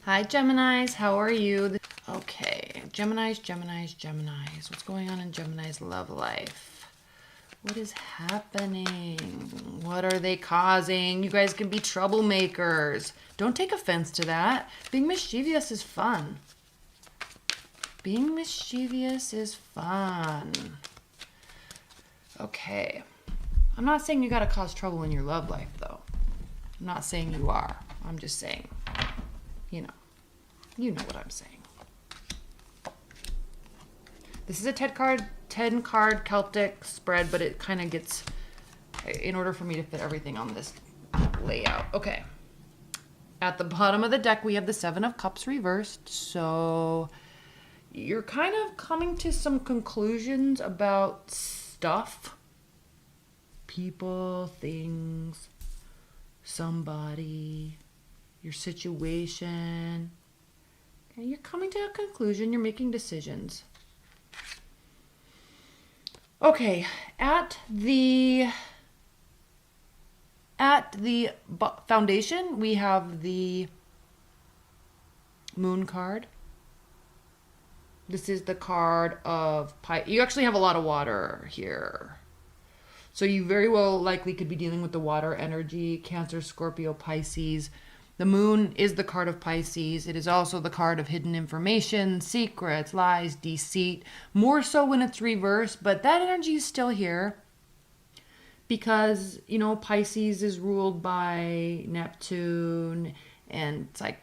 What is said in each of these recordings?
Hi, Geminis. How are you? Okay, Geminis. What's going on in Gemini's love life? What is happening? What are they causing? You guys can be troublemakers. Don't take offense to that. Being mischievous is fun. Being mischievous is fun. Okay. I'm not saying you gotta cause trouble in your love life, though. I'm not saying you are. I'm just saying, you know what I'm saying. This is a 10 card Celtic spread, but it kind of gets, in order for me to fit everything on this layout. Okay. At the bottom of the deck, we have the 7 of Cups reversed. So you're kind of coming to some conclusions about stuff, people, things, somebody, your situation. Okay, you're coming to a conclusion. You're making decisions. Okay, at the foundation, we have the Moon card. This is the card of you actually have a lot of water here. So you very well likely could be dealing with the water energy, Cancer, Scorpio, Pisces. The moon is the card of Pisces. It is also the card of hidden information, secrets, lies, deceit. More so when it's reversed, but that energy is still here. Because, Pisces is ruled by Neptune, and it's like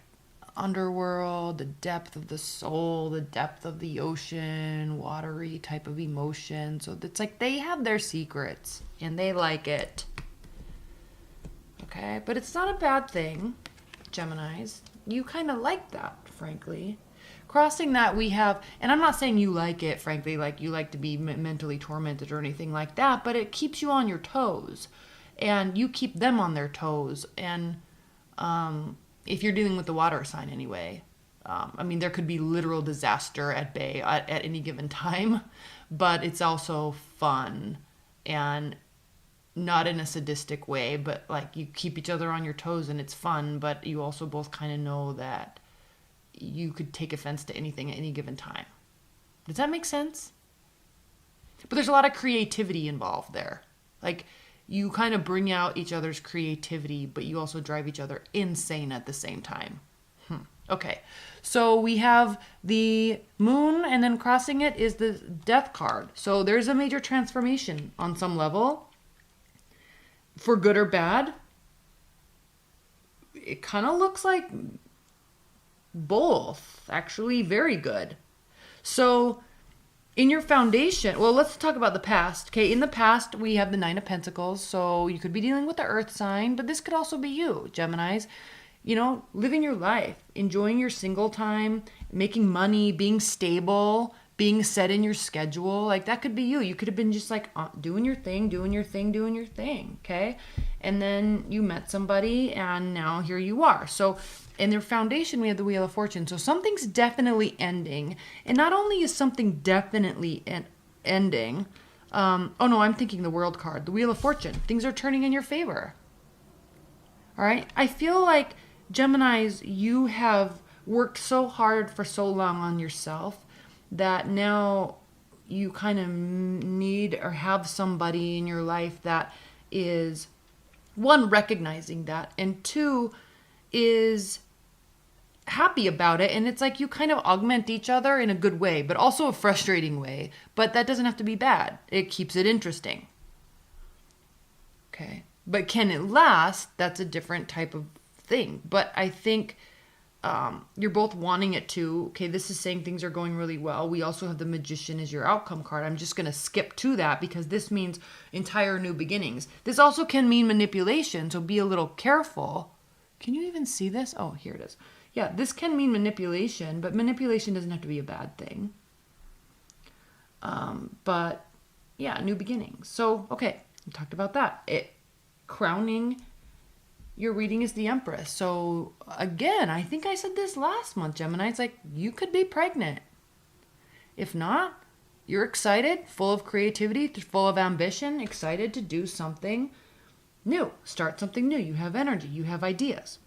underworld, the depth of the soul, the depth of the ocean, watery type of emotion. So it's like they have their secrets, and they like it. Okay, but it's not a bad thing. Geminis, you kind of like that, frankly. Crossing that, we have, and I'm not saying you like it, frankly, like you like to be mentally tormented or anything like that, but it keeps you on your toes, and you keep them on their toes. And if you're dealing with the water sign anyway, there could be literal disaster at bay at any given time, but it's also fun and not in a sadistic way, but like you keep each other on your toes and it's fun, but you also both kind of know that you could take offense to anything at any given time. Does that make sense? But there's a lot of creativity involved there. Like you kind of bring out each other's creativity, but you also drive each other insane at the same time. Okay, so we have the moon, and then crossing it is the death card. So there's a major transformation on some level. For good or bad, it kind of looks like both, actually very good. So in your foundation, well, let's talk about the past. Okay, in the past, we have the 9 of Pentacles. So you could be dealing with the earth sign, but this could also be you, Geminis. Living your life, enjoying your single time, making money, being stable, being set in your schedule. Like that could be you. You could have been just like doing your thing, okay? And then you met somebody and now here you are. So in their foundation, we have the Wheel of Fortune. So something's definitely ending. And not only is something definitely ending, I'm thinking the World card, the Wheel of Fortune. Things are turning in your favor. All right? I feel like Geminis, you have worked so hard for so long on yourself that now you kind of need or have somebody in your life that is, 1, recognizing that, and 2, is happy about it. And it's like you kind of augment each other in a good way, but also a frustrating way. But that doesn't have to be bad. It keeps it interesting. Okay. But can it last? That's a different type of thing. But I think you're both wanting it to. Okay, this is saying things are going really well. We also have the Magician as your outcome card. I'm just going to skip to that because this means entire new beginnings. This also can mean manipulation, so be a little careful. Can you even see this? Oh, here it is. Yeah, this can mean manipulation, but manipulation doesn't have to be a bad thing. But yeah, new beginnings. So, okay, we talked about that. Crowning your reading is the Empress. So again, I think I said this last month, Gemini. It's like you could be pregnant. If not, you're excited, full of creativity, full of ambition, excited to do something new. Start something new. You have energy. You have ideas.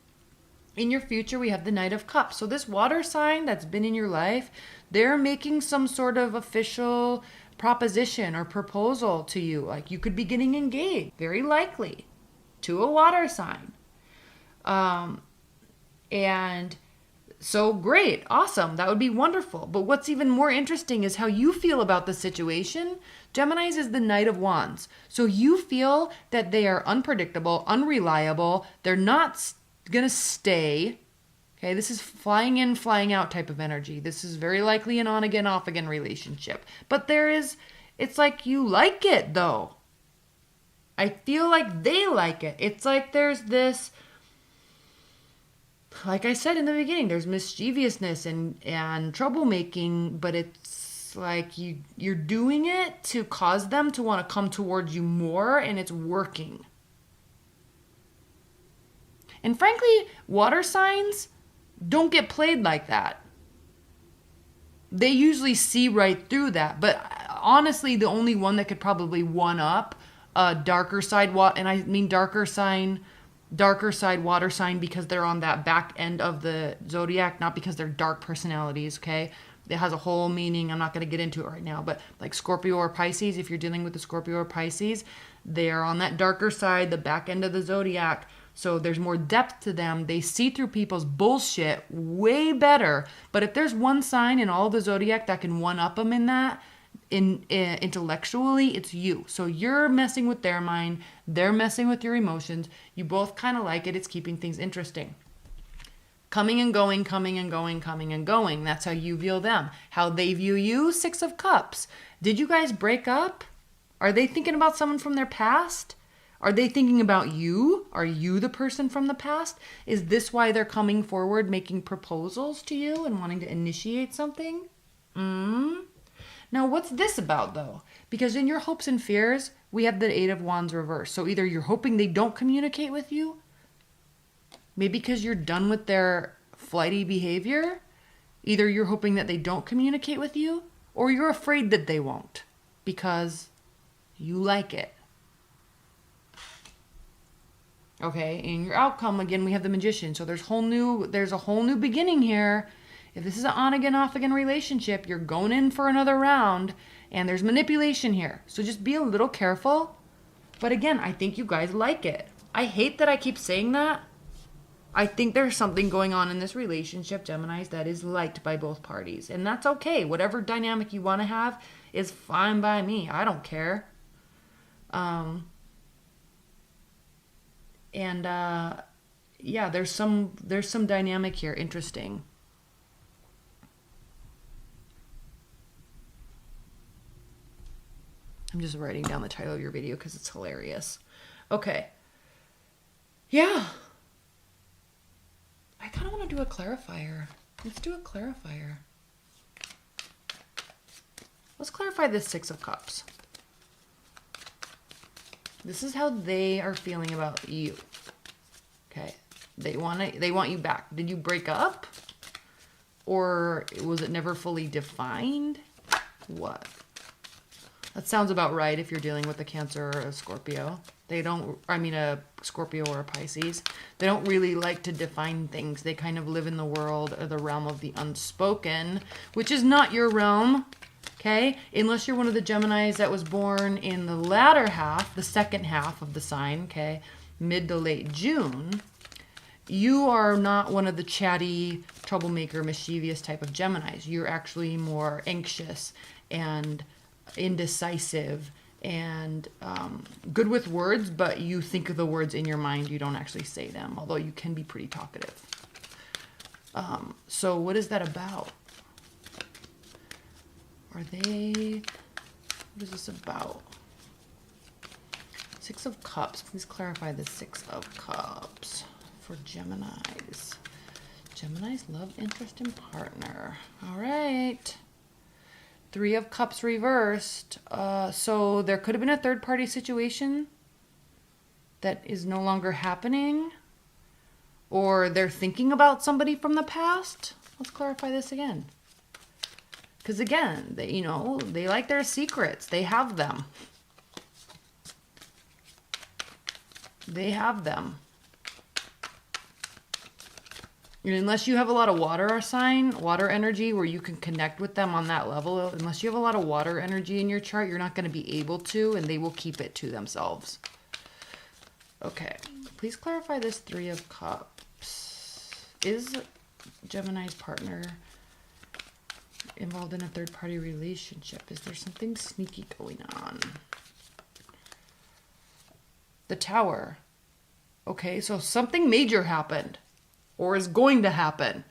In your future, we have the Knight of Cups. So this water sign that's been in your life, they're making some sort of official proposition or proposal to you. Like you could be getting engaged, very likely, to a water sign. And so great, awesome, that would be wonderful. But what's even more interesting is how you feel about the situation. Gemini's is the Knight of Wands. So you feel that they are unpredictable, unreliable, they're not gonna stay. Okay, this is flying in, flying out type of energy. This is very likely an on again, off again relationship. But it's like you like it though. I feel like they like it. It's like there's this, like I said in the beginning, there's mischievousness and troublemaking, but it's like you're doing it to cause them to want to come towards you more, and it's working. And frankly, water signs don't get played like that. They usually see right through that. But honestly, the only one that could probably one up a darker side and I mean darker side water sign, because they're on that back end of the zodiac, not because they're dark personalities, okay? It has a whole meaning. I'm not going to get into it right now, but like Scorpio or Pisces, if you're dealing with the Scorpio or Pisces, they are on that darker side, the back end of the zodiac. So there's more depth to them. They see through people's bullshit way better. But if there's one sign in all of the zodiac that can one up them in that, intellectually, it's you. So you're messing with their mind, they're messing with your emotions. You both kind of like it. It's keeping things interesting. Coming and going, coming and going, coming and going. That's how you view them. How they view you, Six of Cups. Did you guys break up? Are they thinking about someone from their past? Are they thinking about you? Are you the person from the past? Is this why they're coming forward, making proposals to you and wanting to initiate something? Now, what's this about, though? Because in your hopes and fears, we have the Eight of Wands reversed. So either you're hoping they don't communicate with you, maybe because you're done with their flighty behavior. Either you're hoping that they don't communicate with you, or you're afraid that they won't because you like it. Okay, in your outcome, again, we have the Magician. So there's a whole new beginning here. If this is an on again, off again relationship, you're going in for another round, and there's manipulation here. So just be a little careful. But again, I think you guys like it. I hate that I keep saying that. I think there's something going on in this relationship, Geminis, that is liked by both parties. And that's okay. Whatever dynamic you want to have is fine by me. I don't care. Yeah, there's some dynamic here. Interesting. I'm just writing down the title of your video because it's hilarious. Okay. Yeah. I kind of want to do a clarifier. Let's do a clarifier. Let's clarify this Six of Cups. This is how they are feeling about you. Okay. They want you back. Did you break up? Or was it never fully defined? What? That sounds about right if you're dealing with a Cancer or a Scorpio. A Scorpio or a Pisces. They don't really like to define things. They kind of live in the world or the realm of the unspoken, which is not your realm. Okay? Unless you're one of the Geminis that was born in the latter half, the second half of the sign, okay? Mid to late June. You are not one of the chatty, troublemaker, mischievous type of Geminis. You're actually more anxious and indecisive and good with words, but you think of the words in your mind. You don't actually say them, although you can be pretty talkative. So what is that about? What is this about? Six of Cups. Please clarify the Six of Cups for Geminis. Geminis love, interest, and partner. All right. Three of Cups reversed. So there could have been a third-party situation that is no longer happening. Or they're thinking about somebody from the past. Let's clarify this again. Because again, they like their secrets. They have them. They have them. Unless you have a lot of water sign, water energy, where you can connect with them on that level, unless you have a lot of water energy in your chart, you're not going to be able to, and they will keep it to themselves. Okay, please clarify this Three of Cups. Is Gemini's partner involved in a third-party relationship? Is there something sneaky going on? The Tower. Okay, so something major happened. Or is going to happen.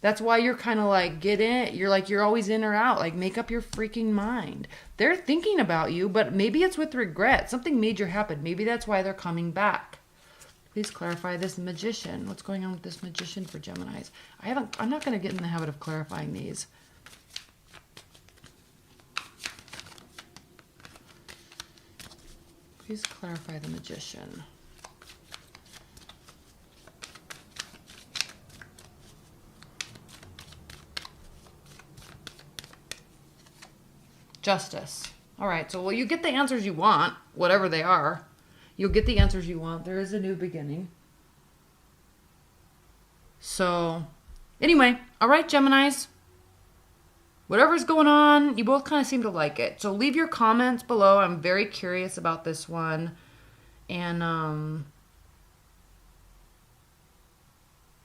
That's why you're kind of like, get in. You're like, you're always in or out. Like, make up your freaking mind. They're thinking about you, but maybe it's with regret. Something major happened. Maybe that's why they're coming back. Please clarify this Magician. What's going on with this Magician for Geminis? I'm not going to get in the habit of clarifying these. Please clarify the Magician. Justice. All right, so well, you get the answers you want, whatever they are. You'll get the answers you want. There is a new beginning. So, anyway, all right, Geminis. Whatever's going on, you both kind of seem to like it. So leave your comments below. I'm very curious about this one. And,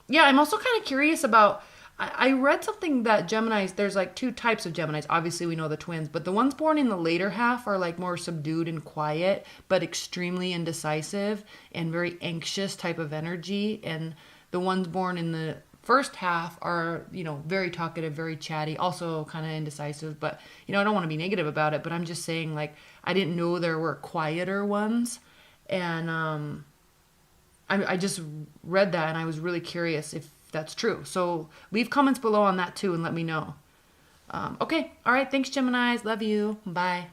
yeah, I'm also kind of curious about... I read something that Geminis, there's like two types of Geminis. Obviously, we know the twins, but the ones born in the later half are like more subdued and quiet, but extremely indecisive and very anxious type of energy. And the ones born in the first half are, you know, very talkative, very chatty, also kind of indecisive. But, you know, I don't want to be negative about it, but I'm just saying, like, I didn't know there were quieter ones. And I just read that and I was really curious if that's true. So leave comments below on that too and let me know. Okay. All right. Thanks, Geminis. Love you. Bye.